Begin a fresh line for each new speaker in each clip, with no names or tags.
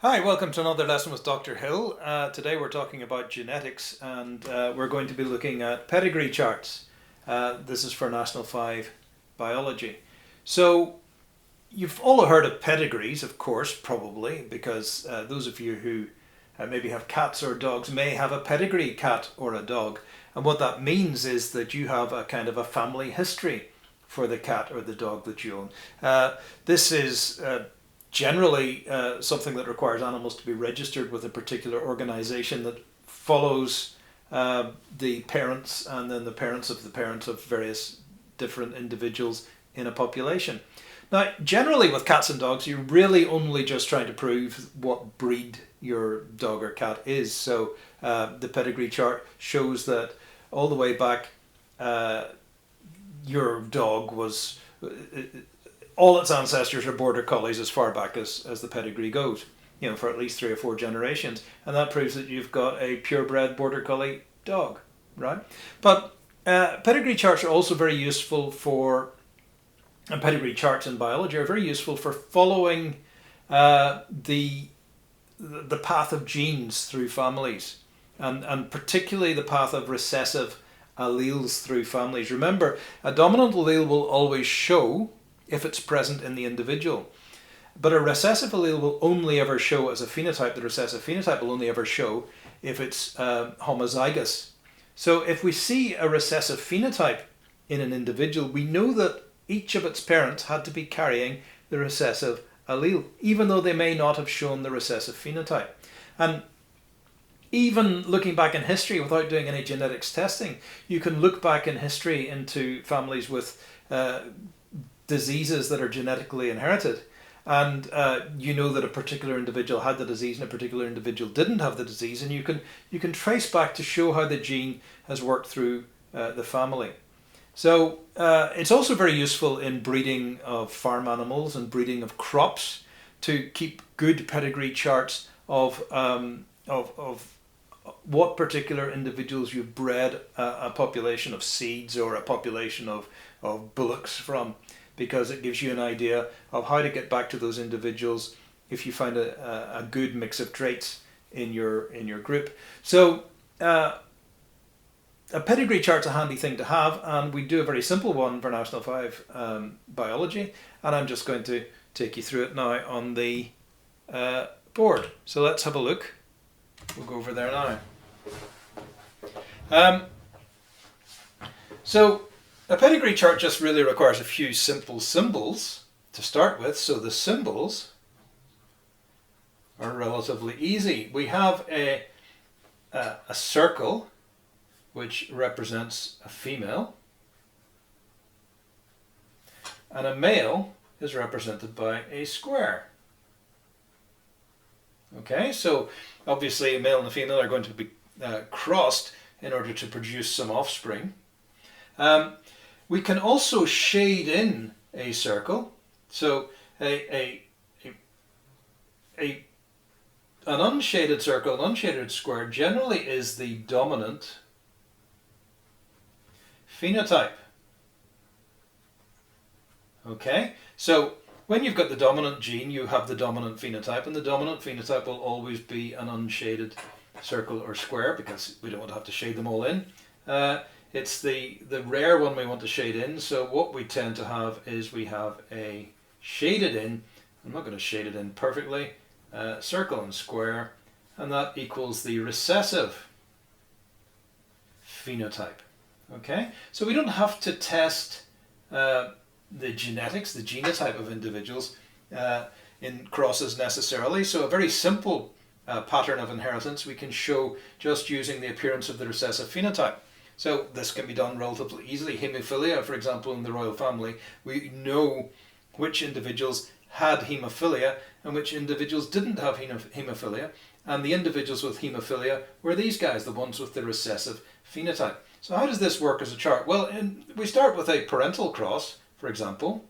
Hi, welcome to another lesson with Dr. Hill. Today we're talking about genetics and we're going to be looking at pedigree charts. This is for National 5 biology. So you've all heard of pedigrees, of course, probably, because those of you who maybe have cats or dogs may have a pedigree cat or a dog. And what that means is that you have a kind of a family history for the cat or the dog that you own. This is generally something that requires animals to be registered with a particular organization that follows the parents and then the parents of various different individuals in a population. Now, generally with cats and dogs, you're really only just trying to prove what breed your dog or cat is. So the pedigree chart shows that all the way back, your dog was all its ancestors are border collies as far back as the pedigree goes, for at least 3 or 4 generations. And that proves that you've got a purebred border collie dog, right? But pedigree charts are also very useful and pedigree charts in biology are very useful for following the path of genes through families, and particularly the path of recessive alleles through families. Remember, a dominant allele will always show if it's present in the individual. But a recessive allele will only ever show as a phenotype. The recessive phenotype will only ever show if it's homozygous. So if we see a recessive phenotype in an individual, we know that each of its parents had to be carrying the recessive allele, even though they may not have shown the recessive phenotype. And even looking back in history without doing any genetics testing, you can look back in history into families with diseases that are genetically inherited, and you know that a particular individual had the disease and a particular individual didn't have the disease, and you can trace back to show how the gene has worked through the family. So it's also very useful in breeding of farm animals and breeding of crops to keep good pedigree charts of what particular individuals you've bred a population of seeds or a population of bullocks from, because it gives you an idea of how to get back to those individuals if you find a good mix of traits in your group. So a pedigree chart's a handy thing to have, and we do a very simple one for National 5 biology, and I'm just going to take you through it now on the board. So let's have a look. We'll go over there now. So a pedigree chart just really requires a few simple symbols to start with. So the symbols are relatively easy. We have a circle, which represents a female, and a male is represented by a square. Okay, so obviously a male and a female are going to be crossed in order to produce some offspring. We can also shade in a circle. So an unshaded circle, an unshaded square, generally is the dominant phenotype. Okay, so when you've got the dominant gene, you have the dominant phenotype, and the dominant phenotype will always be an unshaded circle or square, because we don't want to have to shade them all in. It's the rare one we want to shade in, so what we tend to have is we have a shaded in, I'm not going to shade it in perfectly, circle and square, and that equals the recessive phenotype. Okay, so we don't have to test the genetics, the genotype of individuals in crosses necessarily. So a very simple pattern of inheritance we can show just using the appearance of the recessive phenotype. So this can be done relatively easily. Haemophilia, for example, in the royal family, we know which individuals had haemophilia and which individuals didn't have haemophilia, and the individuals with haemophilia were these guys, the ones with the recessive phenotype. So how does this work as a chart? Well, we start with a parental cross, for example,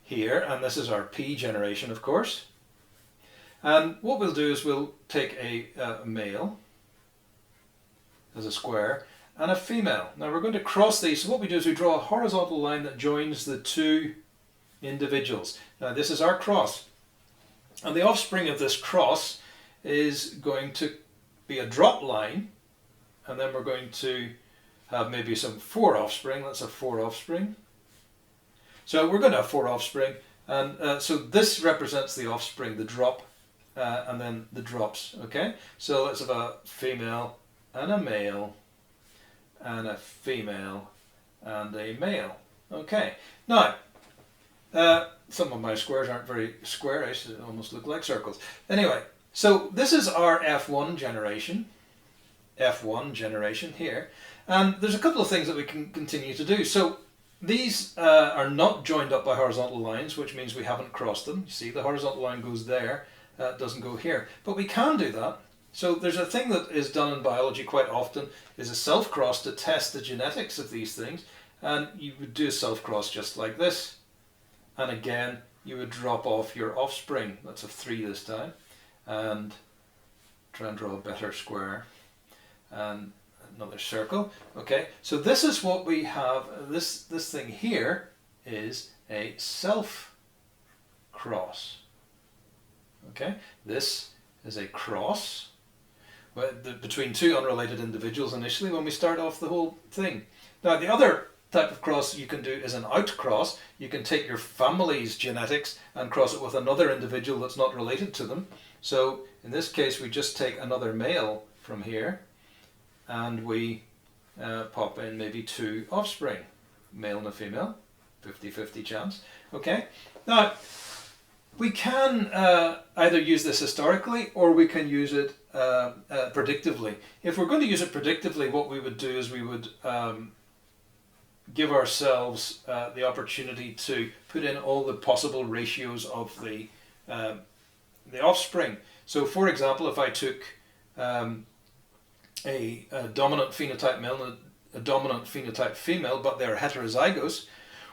here, and this is our P generation, of course. And what we'll do is we'll take a male as a square and a female. Now we're going to cross these. So what we do is we draw a horizontal line that joins the two individuals. Now this is our cross, and the offspring of this cross is going to be a drop line, and then we're going to have maybe some 4 offspring. That's a 4 offspring. So we're going to have 4 offspring, and so this represents the offspring, the drop, and then the drops. Okay, so let's have a female and a male and a female and a male. Okay, now some of my squares aren't very squarish, they almost look like circles. Anyway, so this is our F1 generation here, and there's a couple of things that we can continue to do. So these are not joined up by horizontal lines, which means we haven't crossed them. You see, the horizontal line goes there, doesn't go here, but we can do that. So there's a thing that is done in biology quite often, is a self-cross to test the genetics of these things, and you would do a self-cross just like this, and again you would drop off your offspring. That's a 3 this time, and try and draw a better square and another circle. Okay, so this is what we have. This thing here is a self-cross. Okay, this is a cross between 2 unrelated individuals initially when we start off the whole thing. Now the other type of cross you can do is an outcross. You can take your family's genetics and cross it with another individual that's not related to them. So in this case we just take another male from here, and we pop in maybe 2 offspring, male and a female, 50-50 chance. Okay, now we can either use this historically or we can use it predictively. If we're going to use it predictively, what we would do is we would give ourselves the opportunity to put in all the possible ratios of the offspring. So for example, if I took a dominant phenotype male and a dominant phenotype female, but they're heterozygous,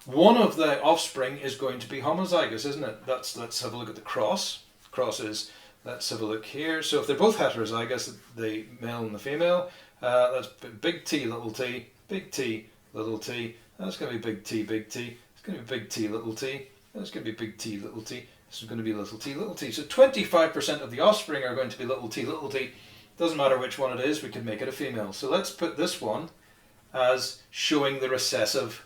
one of the offspring is going to be homozygous, isn't it? Let's have a look at the cross. Cross is, let's have a look here. So if they're both heterozygous, the male and the female, that's big T, little t, big T, little t. That's going to be big T, big T. It's going to be big T, little t. That's going to be big T, little t. This is going to be little t, little t. So 25% of the offspring are going to be little t, little t. Doesn't matter which one it is, we can make it a female. So let's put this one as showing the recessive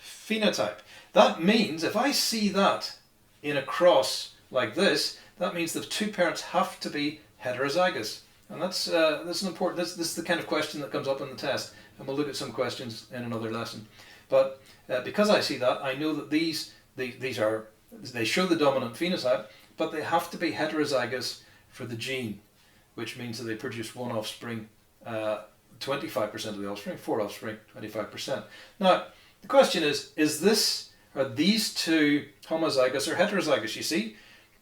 phenotype. That means if I see that in a cross like this, that means the 2 parents have to be heterozygous. And that's an important, this is the kind of question that comes up in the test, and we'll look at some questions in another lesson. But because I see that, I know that they show the dominant phenotype, but they have to be heterozygous for the gene, which means that they produce 1 offspring, 25% of the offspring, 4 offspring, 25%. Now, the question is are these 2 homozygous or heterozygous? You see,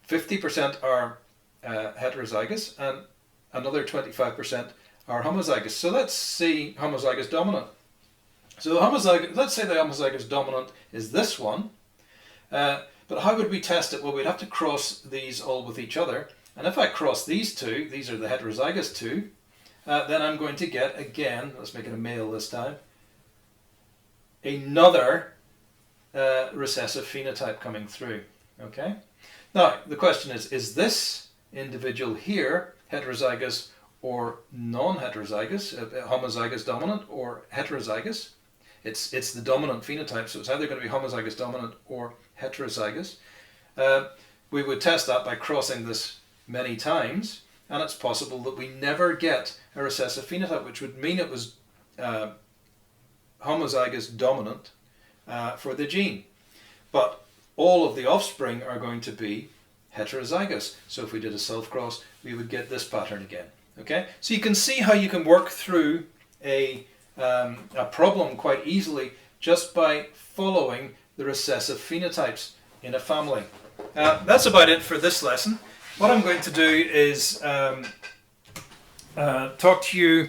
50% are heterozygous and another 25% are homozygous. So let's see homozygous dominant. So let's say the homozygous dominant is this one, but how would we test it? Well, we'd have to cross these all with each other. And if I cross these 2, these are the heterozygous 2, then I'm going to get, again, let's make it a male this time, another recessive phenotype coming through. Okay. Now, the question is this individual here heterozygous or non-heterozygous, homozygous dominant or heterozygous? It's the dominant phenotype, so it's either going to be homozygous dominant or heterozygous. We would test that by crossing this many times, and it's possible that we never get a recessive phenotype, which would mean it was homozygous dominant for the gene. But all of the offspring are going to be heterozygous. So if we did a self-cross, we would get this pattern again. Okay, so you can see how you can work through a problem quite easily just by following the recessive phenotypes in a family. That's about it for this lesson. What I'm going to do is talk to you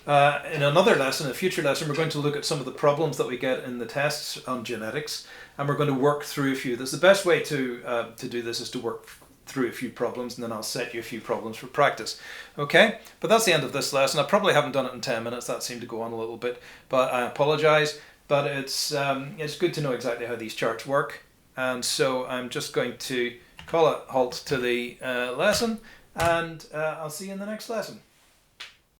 in another lesson, a future lesson. We're going to look at some of the problems that we get in the tests on genetics, and we're going to work through a few. The best way to do this is to work through a few problems, and then I'll set you a few problems for practice. Okay, but that's the end of this lesson. I probably haven't done it in 10 minutes. That seemed to go on a little bit, but I apologize. But it's good to know exactly how these charts work. And so I'm just going to call a halt to the lesson, and I'll see you in the next lesson.